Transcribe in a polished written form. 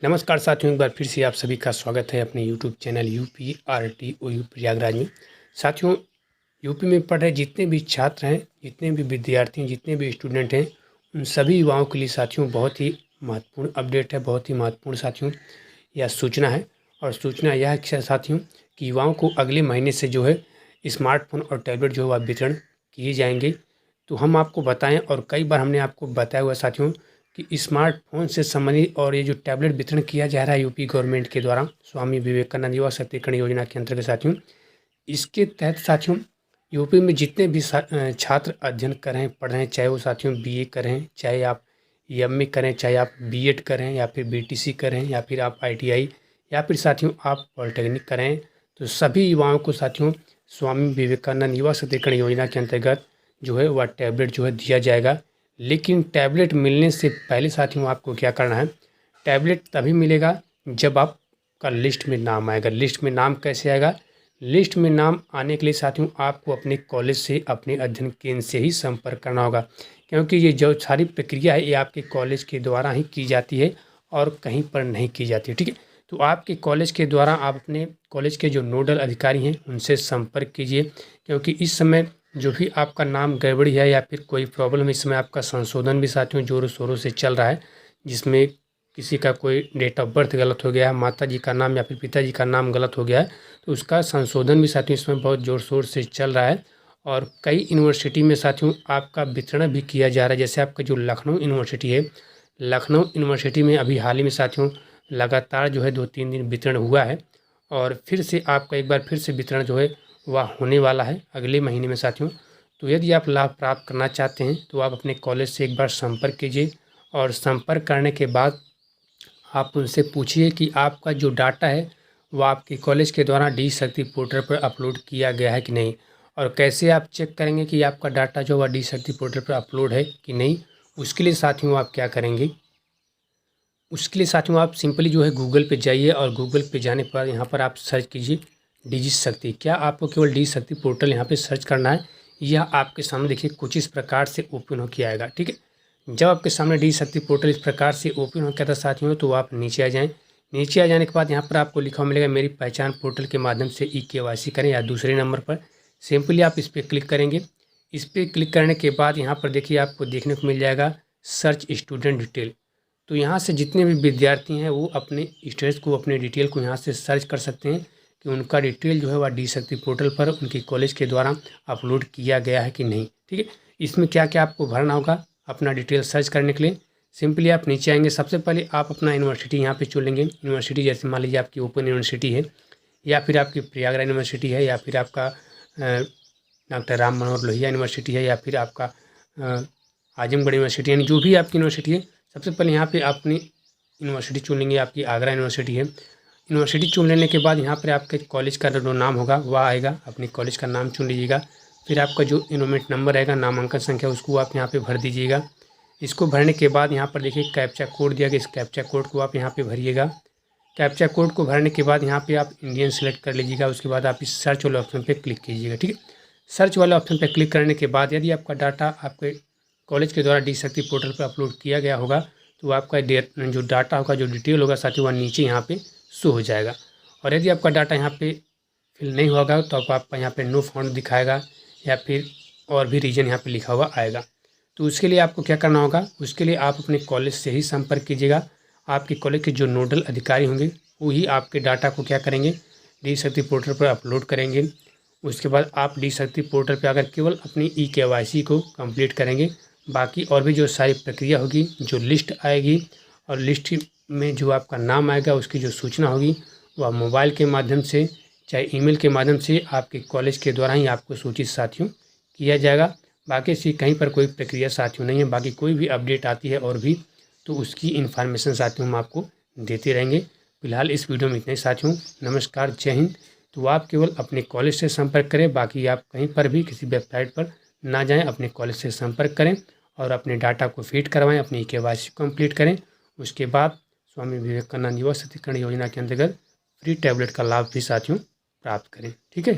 नमस्कार साथियों, एक बार फिर से आप सभी का स्वागत है अपने यूट्यूब चैनल UPRTOU प्रयागराज में। साथियों, यूपी में पढ़ रहे जितने भी छात्र हैं, जितने भी विद्यार्थी हैं, जितने भी स्टूडेंट हैं, उन सभी युवाओं के लिए साथियों बहुत ही महत्वपूर्ण अपडेट है, बहुत ही महत्वपूर्ण साथियों यह सूचना है। और सूचना यह है साथियों कि युवाओं को अगले महीने से जो है स्मार्टफोन और टैबलेट जो है वह वितरण किए जाएंगे। तो हम आपको बताएं, और कई बार हमने आपको बताया हुआ साथियों कि स्मार्टफोन से संबंधित और ये जो टैबलेट वितरण किया जा रहा है यूपी गवर्नमेंट के द्वारा स्वामी विवेकानंद युवा शक्तिकरण योजना के अंतर्गत साथियों, इसके तहत साथियों यूपी में जितने भी छात्र अध्ययन कर रहे हैं, पढ़ रहे हैं, चाहे वो साथियों बीए कर रहे हैं, चाहे आप एमए करें, चाहे आप बीएड करें, या फिर बीटीसी करें, या फिर आप आईटीआई, या फिर साथियों आप पॉलिटेक्निक करें, तो सभी युवाओं को साथियों स्वामी विवेकानंद युवा शक्तिकरण योजना के अंतर्गत जो है वह टैबलेट जो है दिया जाएगा। लेकिन टैबलेट मिलने से पहले साथियों आपको क्या करना है, टैबलेट तभी मिलेगा जब आपका लिस्ट में नाम आएगा। लिस्ट में नाम कैसे आएगा? लिस्ट में नाम आने के लिए साथियों आपको अपने कॉलेज से, अपने अध्ययन केंद्र से ही संपर्क करना होगा, क्योंकि ये जो सारी प्रक्रिया है ये आपके कॉलेज के द्वारा ही की जाती है और कहीं पर नहीं की जाती है। ठीक है, तो आपके कॉलेज के द्वारा आप अपने कॉलेज के जो नोडल अधिकारी हैं उनसे संपर्क कीजिए, क्योंकि इस समय जो भी आपका नाम गड़बड़ी है या फिर कोई प्रॉब्लम, इस समय आपका संशोधन भी साथियों जोरों शोरों से चल रहा है, जिसमें किसी का कोई डेट ऑफ बर्थ गलत हो गया है, माता जी का नाम या फिर पिताजी का नाम गलत हो गया है, तो उसका संशोधन भी साथियों इसमें बहुत ज़ोर शोर से चल रहा है। और कई यूनिवर्सिटी में साथियों आपका वितरण भी किया जा रहा है। जैसे आपका जो लखनऊ यूनिवर्सिटी है, लखनऊ यूनिवर्सिटी में अभी हाल ही में साथियों लगातार जो है 2-3 दिन वितरण हुआ है, और फिर से आपका एक बार फिर से वितरण जो है वह होने वाला है अगले महीने में साथियों। तो यदि आप लाभ प्राप्त करना चाहते हैं तो आप अपने कॉलेज से एक बार संपर्क कीजिए, और संपर्क करने के बाद आप उनसे पूछिए कि आपका जो डाटा है वह आपके कॉलेज के द्वारा डी शक्ति पोर्टल पर अपलोड किया गया है कि नहीं। और कैसे आप चेक करेंगे कि आपका डाटा जो वह डी शक्ति पोर्टल पर अपलोड है कि नहीं, उसके लिए साथियों आप क्या करेंगे, उसके लिए साथियों आप सिंपली जो है गूगल पे जाइए, और गूगल पे जाने पर यहाँ पर आप सर्च कीजिए डिजी शक्ति। क्या आपको केवल डी शक्ति पोर्टल यहाँ पे सर्च करना है, यह आपके सामने देखिए कुछ इस प्रकार से ओपन हो के आएगा। ठीक है, जब आपके सामने डी शक्ति पोर्टल इस प्रकार से ओपन हो गया था साथियों, तो आप नीचे आ जाएँ। नीचे आ जाने के बाद यहाँ पर आपको लिखा हुआ मिलेगा मेरी पहचान पोर्टल के माध्यम से ई-केवाईसी करें, या दूसरे नंबर पर सिंपली आप इस पर क्लिक करेंगे। इस पर क्लिक करने के बाद यहाँ पर देखिए आपको देखने को मिल जाएगा सर्च स्टूडेंट डिटेल। तो यहाँ से जितने भी विद्यार्थी हैं वो अपने स्टेटस को, अपने डिटेल को यहाँ से सर्च कर सकते हैं कि उनका डिटेल जो है वह डी शक्ति पोर्टल पर उनके कॉलेज के द्वारा अपलोड किया गया है कि नहीं। ठीक है, इसमें क्या क्या आपको भरना होगा अपना डिटेल सर्च करने के लिए, सिंपली आप नीचे आएंगे। सबसे पहले आप अपना यूनिवर्सिटी यहाँ पे चुन लेंगे। यूनिवर्सिटी जैसे मान लीजिए आपकी ओपन यूनिवर्सिटी है, या फिर आपकी प्रयागराज यूनिवर्सिटी है, या फिर आपका डॉक्टर राम मनोहर लोहिया यूनिवर्सिटी है, या फिर आपका आजमगढ़ यूनिवर्सिटी, यानी जो भी आपकी यूनिवर्सिटी है, सबसे पहले यहाँ पे अपनी यूनिवर्सिटी चुन लेंगे। आपकी आगरा यूनिवर्सिटी है, यूनिवर्सिटी चुन लेने के बाद यहाँ पर आपके कॉलेज का जो नाम होगा वह आएगा, अपने कॉलेज का नाम चुन लीजिएगा। फिर आपका जो एनरोलमेंट नंबर रहेगा, नामांकन संख्या, उसको आप यहाँ पे भर दीजिएगा। इसको भरने के बाद यहाँ पर देखिए कैप्चा कोड दिया गया, इस कैप्चा कोड को आप यहाँ पे भरिएगा। कैप्चा कोड को भरने के बाद यहाँ पे आप इंडियन सेलेक्ट कर लीजिएगा। उसके बाद आप इस सर्च वाले ऑप्शन पे क्लिक कीजिएगा। ठीक है, सर्च वाले ऑप्शन पे क्लिक करने के बाद यदि आपका डाटा आपके कॉलेज के द्वारा डी शक्ति पोर्टल पर अपलोड किया गया होगा, तो आपका जो डाटा होगा, जो डिटेल होगा साथियों, वह नीचे यहाँ पे शो हो जाएगा। और यदि आपका डाटा यहाँ पे फिल नहीं होगा तो आपका यहाँ पे नो फाउंड दिखाएगा, या फिर और भी रीजन यहाँ पे लिखा हुआ आएगा। तो उसके लिए आपको क्या करना होगा, उसके लिए आप अपने कॉलेज से ही संपर्क कीजिएगा। आपके कॉलेज के जो नोडल अधिकारी होंगे वो ही आपके डाटा को क्या करेंगे, डी शक्ति पोर्टल पर अपलोड करेंगे। उसके बाद आप डी शक्ति पोर्टल पर आकर केवल अपनी ई-केवाईसी को कंप्लीट करेंगे। बाकी और भी जो सारी प्रक्रिया होगी, जो लिस्ट आएगी, और लिस्ट में जो आपका नाम आएगा उसकी जो सूचना होगी वह मोबाइल के माध्यम से, चाहे ईमेल के माध्यम से आपके कॉलेज के द्वारा ही आपको सूचित साथियों किया जाएगा। बाकी से कहीं पर कोई प्रक्रिया साथियों नहीं है। बाकी कोई भी अपडेट आती है और भी, तो उसकी इन्फॉर्मेशन साथियों हम आपको देते रहेंगे। फिलहाल इस वीडियो में इतना ही साथियों। नमस्कार, जय हिंद। तो आप केवल अपने कॉलेज से संपर्क करें, बाकी आप कहीं पर भी किसी वेबसाइट पर ना जाएं, अपने कॉलेज से संपर्क करें और अपने डाटा को फीड करवाएं, अपनी केवाईसी कंप्लीट करें। उसके बाद स्वामी विवेकानंद युवा शक्तिकरण योजना के अंतर्गत फ्री टैबलेट का लाभ भी साथियों प्राप्त करें। ठीक है।